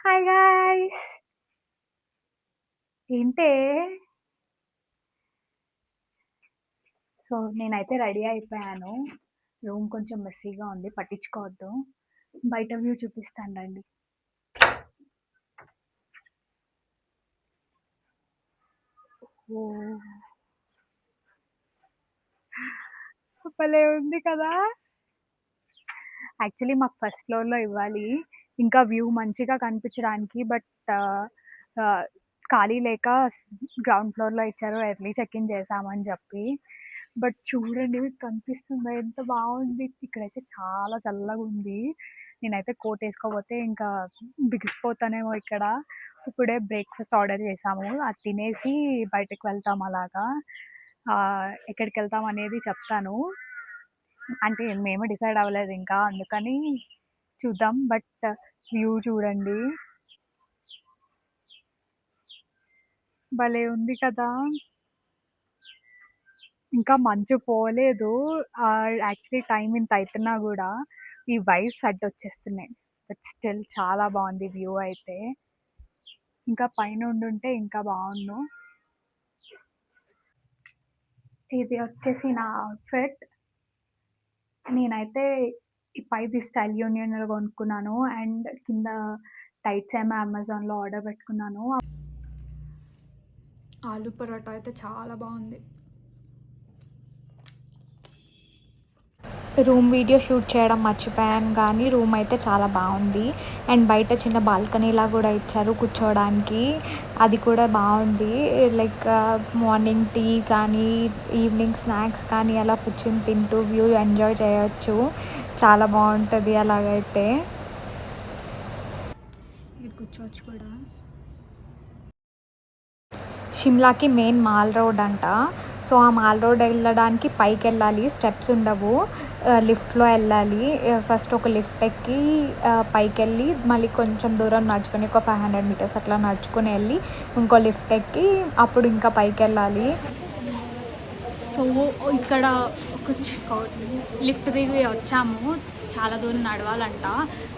Hi guys! ఏంటే నేనైతే ready అయిపోయాను. రూమ్ కొంచెం మెస్సీగా ఉంది, పట్టించుకోవద్దు. బయట వ్యూ చూపిస్తాను రండి. ఓహ్! భలే ఉంది కదా! యాక్చువల్లీ మాకు ఫస్ట్ ఫ్లోర్‌లో ఇవ్వాలి. ఇంకా వ్యూ మంచిగా కనిపించడానికి. బట్ ఖాళీ లేక గ్రౌండ్ ఫ్లోర్‌లో ఇచ్చారు. ఎర్లీ చెక్ ఇన్ చేశామని చెప్పి. బట్ చూడండి మీకు కనిపిస్తుందా ఎంత బాగుంది. ఇక్కడైతే చాలా చల్లగా ఉంది. నేనైతే కోట్ వేసుకోకపోతే ఇంకా బిగిసిపోతానేమో ఇక్కడ. ఇప్పుడే బ్రేక్ఫాస్ట్ ఆర్డర్ చేసాము. అది తినేసి బయటకు వెళ్తాం అలాగా. ఎక్కడికి వెళ్తాం అనేది చెప్తాను. అంటే మేము డిసైడ్ అవ్వలేదు ఇంకా, అందుకని చూద్దాం. బట్ వ్యూ చూడండి, భలే ఉంది కదా! ఇంకా మంచు పోలేదు. యాక్చువల్లీ టైం ఇంత అవుతున్నా కూడా ఈ వైబ్స్ అడ్డొచ్చేస్తున్నాయి. బట్ స్టిల్ చాలా బాగుంది వ్యూ అయితే. ఇంకా పైన ఉండుంటే ఇంకా బాగుండు. ఇది వచ్చేసి నా అవుట్ఫిట్. నేనైతే ఈ పైది స్టైల్ యూనియన్‌లో కొనుక్కున్నాను. అండ్ కింద టైట్స్ ఏమో అమెజాన్‌లో ఆర్డర్ పెట్టుకున్నాను. ఆలు పరోటా అయితే చాలా బాగుంది. రూమ్ వీడియో షూట్ చేయడం మర్చిపోయాను, కానీ రూమ్ అయితే చాలా బాగుంది. అండ్ బయట చిన్న బాల్కనీలా కూడా ఇచ్చారు కూర్చోవడానికి, అది కూడా బాగుంది. లైక్ మార్నింగ్ టీ కానీ ఈవినింగ్ స్నాక్స్ కానీ అలా కూర్చొని తింటూ వ్యూ ఎంజాయ్ చేయొచ్చు. చాలా బాగుంటుంది అలాగైతే. ఇక్కడ కూర్చోవచ్చు కూడా. షిమ్లాకి మెయిన్ మాల్ రోడ్ అంట. సో ఆ మాల్ రోడ్ వెళ్ళడానికి పైకి వెళ్ళాలి, స్టెప్స్ ఉండవు, లిఫ్ట్లో వెళ్ళాలి. ఫస్ట్ ఒక లిఫ్ట్ ఎక్కి పైకి వెళ్ళి మళ్ళీ కొంచెం దూరం నడుచుకొని ఒక 500 మీటర్స్ అట్లా నడుచుకొని వెళ్ళి ఇంకో లిఫ్ట్ ఎక్కి అప్పుడు ఇంకా పైకి వెళ్ళాలి. సో ఇక్కడ ఒక లిఫ్ట్ దిగి వచ్చాము. చాలా దూరం నడవాలంట,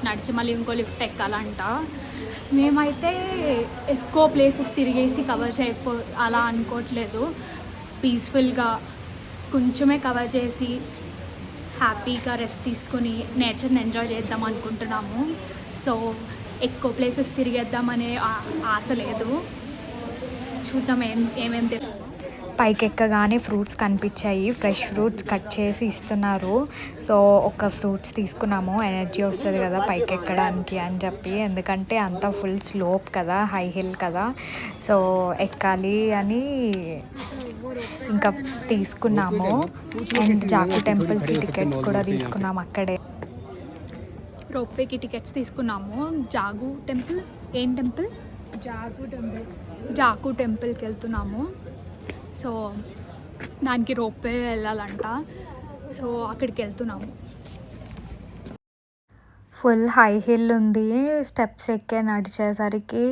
నడిచి మళ్ళీ ఇంకో లిఫ్ట్ ఎక్కాలంట. మేమైతే ఎక్కువ ప్లేసెస్ తిరిగేసి కవర్ చేయకపో అలా అనుకోవట్లేదు. పీస్ఫుల్గా కొంచెమే కవర్ చేసి హ్యాపీగా రెస్ట్ తీసుకొని నేచర్ని ఎంజాయ్ చేద్దాం అనుకుంటున్నాము. సో ఎక్కువ ప్లేసెస్ తిరిగేద్దామనే ఆశ లేదు. చూద్దాం ఏమేమి తిరుగుతాం. పైకి ఎక్కగానే ఫ్రూట్స్ కనిపించాయి, ఫ్రెష్ ఫ్రూట్స్ కట్ చేసి ఇస్తున్నారు. సో ఒక ఫ్రూట్స్ తీసుకున్నాము, ఎనర్జీ వస్తుంది కదా పైకి ఎక్కడానికి అని చెప్పి. ఎందుకంటే అంత ఫుల్ స్లోప్ కదా, హై హిల్ కదా, సో ఎక్కాలి అని ఇంకా తీసుకున్నాము. అండ్ జాకు టెంపుల్కి టికెట్స్ కూడా తీసుకున్నాము అక్కడే. రోప్వేకి టికెట్స్ తీసుకున్నాము. జాగు టెంపుల్, ఏం టెంపుల్? జాకు టెంపుల్కి వెళ్తున్నాము. సో దానికి రోప్వే వెళ్ళాలంట. సో అక్కడికి వెళ్తున్నాము. ఫుల్ హై హిల్ ఉంది. స్టెప్స్ ఎక్కే నడిచేసరికి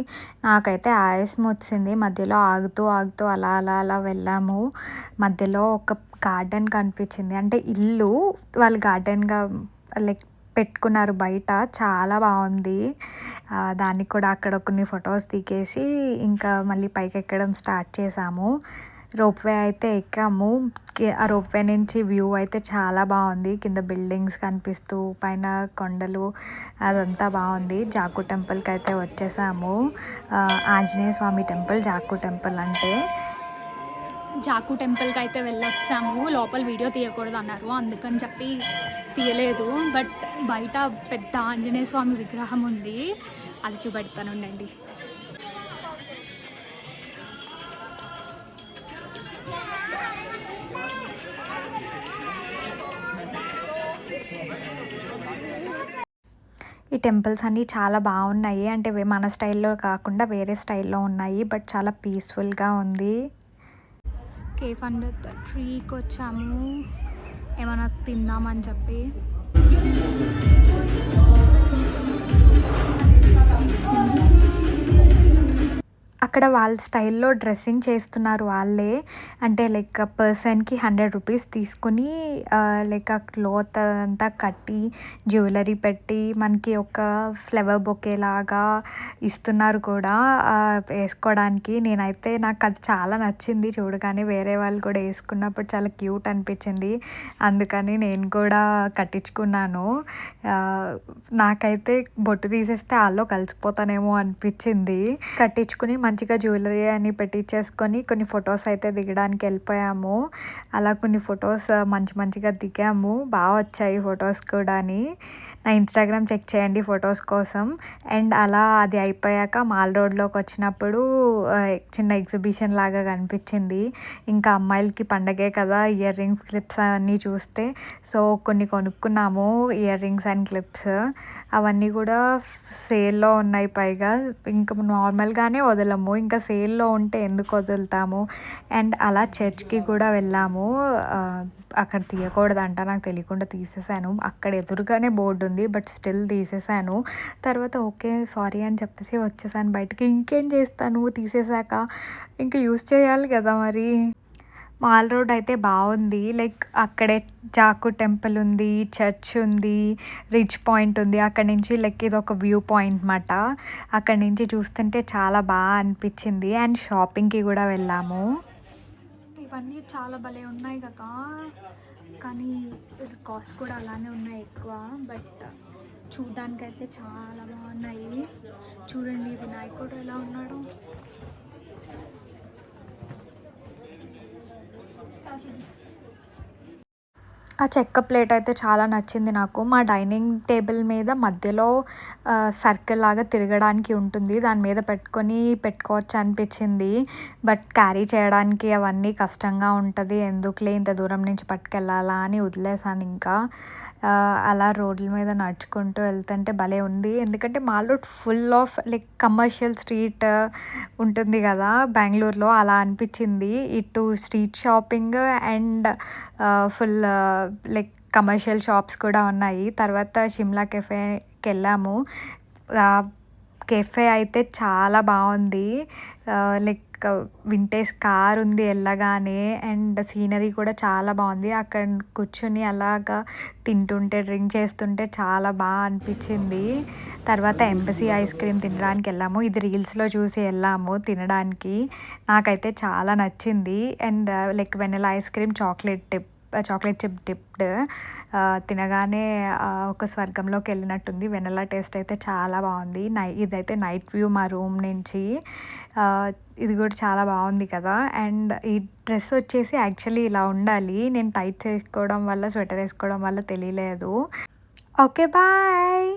నాకైతే ఆయాసం వచ్చింది. మధ్యలో ఆగుతూ ఆగుతూ అలా అలా అలా వెళ్ళాము. మధ్యలో ఒక గార్డెన్ కనిపించింది, అంటే ఇల్లు వాళ్ళు గార్డెన్గా లైక్ పెట్టుకున్నారు బయట. చాలా బాగుంది. దానికి కూడా అక్కడ కొన్ని ఫొటోస్ దిగేసి ఇంకా మళ్ళీ పైకి ఎక్కడం స్టార్ట్ చేసాము. రోప్వే అయితే ఎక్కాము. ఆ రోప్వే నుంచి వ్యూ అయితే చాలా బాగుంది. కింద బిల్డింగ్స్ కనిపిస్తూ పైన కొండలు, అదంతా బాగుంది. జాకు టెంపుల్కి అయితే వచ్చేసాము. ఆంజనేయ స్వామి టెంపుల్ జాకు టెంపుల్ అంటే. జాకు టెంపుల్కి అయితే వెళ్ళొచ్చాము. లోపల వీడియో తీయకూడదు అన్నారు, అందుకని చెప్పి తీయలేదు. బట్ బయట పెద్ద ఆంజనేయ స్వామి విగ్రహం ఉంది, అది చూపెడతాను ఉండండి. ఈ టెంపుల్స్ అన్నీ చాలా బాగున్నాయి. అంటే మన స్టైల్లో కాకుండా వేరే స్టైల్లో ఉన్నాయి, బట్ చాలా పీస్ఫుల్గా ఉంది. కేఫ్ అండర్ ద ట్రీకి వచ్చాము ఏమైనా తిందామని చెప్పి. అక్కడ అక్కడ వాళ్ళ స్టైల్‌లో డ్రెస్సింగ్ చేస్తున్నారు వాళ్ళే. అంటే లైక్ పర్సన్‌కి 100 రూపీస్ తీసుకొని లైక్ ఆ క్లాత్ అంతా కట్టి, జ్యువెలరీ పెట్టి మనకి ఒక ఫ్లవర్ బొకేలాగా ఇస్తున్నారు కూడా ఏసుకోవడానికి. నాకది చాలా నచ్చింది చూడగానే. వేరే వాళ్ళు కూడా ఏసుకున్నప్పుడు చాలా క్యూట్ అనిపించింది. అందుకని నేను కూడా కట్టించుకున్నాను. నాకైతే బొట్టు తీసేస్తే ఆళ్ళో కలిసిపోతానేమో అనిపించింది. కట్టించుకుని మంచిగా జ్యువెలరీ అని పెట్టించేసుకొని కొన్ని ఫొటోస్ అయితే దిగడానికి వెళ్ళిపోయాము. అలా కొన్ని ఫొటోస్ మంచిగా దిగాము. వచ్చాయి ఫొటోస్ కూడాని. నా ఇన్‌స్టాగ్రామ్ చెక్ చేయండి ఫొటోస్ కోసం. అండ్ అలా అది అయిపోయాక మాల్ రోడ్‌లోకి వచ్చినప్పుడు చిన్న ఎగ్జిబిషన్ లాగా కనిపించింది. ఇంకా అమ్మాయిలకి పండగే కదా! ఇయర్ రింగ్స్, క్లిప్స్ అవన్నీ చూస్తే సో కొన్ని కొనుక్కున్నాము ఇయర్ రింగ్స్ అండ్ క్లిప్స్. అవన్నీ కూడా సేల్‌లో ఉన్నాయి పైగా. ఇంక నార్మల్‌గానే వదలము. ఇంకా సేల్‌లో ఉంటే ఎందుకు వదులుతాము? అండ్ అలా చర్చ్‌కి కూడా వెళ్ళాము. అక్కడ తీయకూడదంట. నాకు తెలియకుండా తీసేసాను. అక్కడ ఎదురుగానే బోర్డ్ ఉంది. బట్ స్టిల్ తీసేసాను. తర్వాత ఓకే. సారీ అని చెప్పేసి వచ్చేసాను బయటికి. ఇంకేం చేస్తాను తీసేసాక? ఇంక యూజ్ చేయాలి కదా మరి. మాల్ రోడ్ అయితే బావుంది. లైక్ అక్కడే జాకు టెంపుల్ ఉంది, చర్చ్ ఉంది, రిచ్ పాయింట్ ఉంది. అక్కడి నుంచి లైక్ ఇదొక వ్యూ పాయింట్ మాట. అక్కడి నుంచి చూస్తుంటే చాలా అనిపించింది. అండ్ షాపింగ్‌కి కూడా వెళ్ళాము. ఇవన్నీ చాలా భలే ఉన్నాయి కదా! కానీ కాస్ట్ కూడా అలానే ఉన్నాయి ఎక్కువ. బట్ చూడ్డానికైతే చాలా బాగున్నాయి. చూడండి వినాయకుడు ఎలా ఉన్నాడో. ఆ చెక్క ప్లేట్ అయితే చాలా నచ్చింది నాకు. మా డైనింగ్ టేబుల్ మీద మధ్యలో సర్కిల్ లాగా తిరగడానికి ఉంటుంది. దాని మీద పెట్టుకోవచ్చు అనిపించింది. బట్ క్యారీ చేయడానికి అవన్నీ కష్టంగా ఉంటది. ఎందుకులే ఇంత దూరం నుంచి పట్టుకెళ్ళాలా అని వదిలేసాను ఇంకా. అలా రోడ్ల మీద నడుచుకుంటూ వెళ్తుంటే భలే ఉంది. ఎందుకంటే mall road full of like commercial street ఉంటుంది కదా! బెంగుళూరులో అలా అనిపించింది. ఇటు street shopping and full like commercial shops కూడా ఉన్నాయి. తర్వాత షిమ్లా కెఫేకెళ్ళాము. కెఫే అయితే చాలా బావుంది. లైక్ వింటేజ్ కార్ ఉంది ఎళ్ళగానే. అండ్ సీనరీ కూడా చాలా బావుంది. అక్కడ కూర్చొని అలాగా తింటుంటే, డ్రింక్ చేస్తుంటే చాలా అనిపించింది. తర్వాత ఎంబసీ ఐస్ క్రీమ్ తినడానికి వెళ్ళాము. ఇది రీల్స్‌లో చూసి వెళ్ళాము తినడానికి. నాకైతే చాలా నచ్చింది. And like vanilla ice cream chocolate chip dipped. తినగానే ఒక స్వర్గంలోకి వెళ్ళినట్టుంది. వెనిలా టేస్ట్ అయితే చాలా బాగుంది. ఇదైతే నైట్ వ్యూ మా రూమ్ నుంచి. ఇది కూడా చాలా బాగుంది కదా! అండ్ ఈ డ్రెస్ వచ్చేసి యాక్చువల్లీ ఇలా ఉండాలి. నేను టైట్స్ వేసుకోవడం వల్ల, స్వెటర్ వేసుకోవడం వల్ల తెలియలేదు. ఓకే. బాయ్.